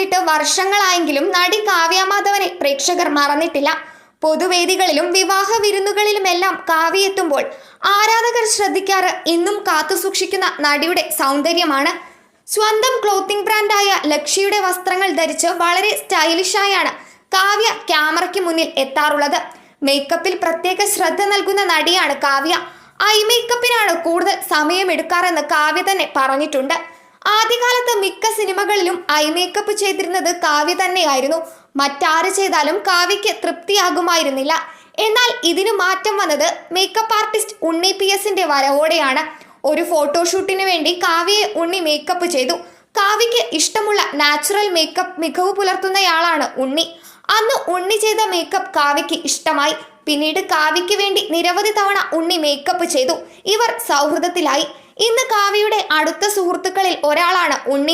വിട്ടിട്ട് വർഷങ്ങളായെങ്കിലും നടി കാവ്യ മാധവനെ പ്രേക്ഷകർ മറന്നിട്ടില്ല. പൊതുവേദികളിലും വിവാഹ വിരുന്നുകളിലുമെല്ലാം കാവ്യ എത്തുമ്പോൾ ആരാധകർ ശ്രദ്ധിക്കാറ് ഇന്നും കാത്തുസൂക്ഷിക്കുന്ന നടിയുടെ സൗന്ദര്യമാണ്. സ്വന്തം ക്ലോത്തിംഗ് ബ്രാൻഡായ ലക്ഷ്യയുടെ വസ്ത്രങ്ങൾ ധരിച്ച് വളരെ സ്റ്റൈലിഷായാണ് കാവ്യ ക്യാമറയ്ക്ക് മുന്നിൽ എത്താറുള്ളത്. മേക്കപ്പിൽ പ്രത്യേക ശ്രദ്ധ നൽകുന്ന നടിയാണ് കാവ്യ. ഐ മേക്കപ്പിനാണ് കൂടുതൽ സമയമെടുക്കാറെന്ന് കാവ്യ തന്നെ പറഞ്ഞിട്ടുണ്ട്. ആദ്യകാലത്ത് മിക്ക സിനിമകളിലും ഐ മേക്കപ്പ് ചെയ്തിരുന്നത് കാവ്യ തന്നെയായിരുന്നു. മറ്റാര് ചെയ്താലും കാവ്യയ്ക്ക് തൃപ്തിയാകുമായിരുന്നില്ല. എന്നാൽ ഇതിനു മാറ്റം വന്നത് മേക്കപ്പ് ആർട്ടിസ്റ്റ് ഉണ്ണി PS-ന്റെ വരവോടെയാണ്. ഒരു ഫോട്ടോഷൂട്ടിന് വേണ്ടി കാവ്യയെ ഉണ്ണി മേക്കപ്പ് ചെയ്തു. കാവ്യയ്ക്ക് ഇഷ്ടമുള്ള നാച്ചുറൽ മേക്കപ്പ് മികവ് പുലർത്തുന്നയാളാണ് ഉണ്ണി. അന്ന് ഉണ്ണി ചെയ്ത മേക്കപ്പ് കാവ്യയ്ക്ക് ഇഷ്ടമായി. പിന്നീട് കാവ്യയ്ക്ക് വേണ്ടി നിരവധി തവണ ഉണ്ണി മേക്കപ്പ് ചെയ്തു. ഇവർ സൗഹൃദത്തിലായി. ഇന്ന് കാവ്യയുടെ അടുത്ത സുഹൃത്തുക്കളിൽ ഒരാളാണ് ഉണ്ണി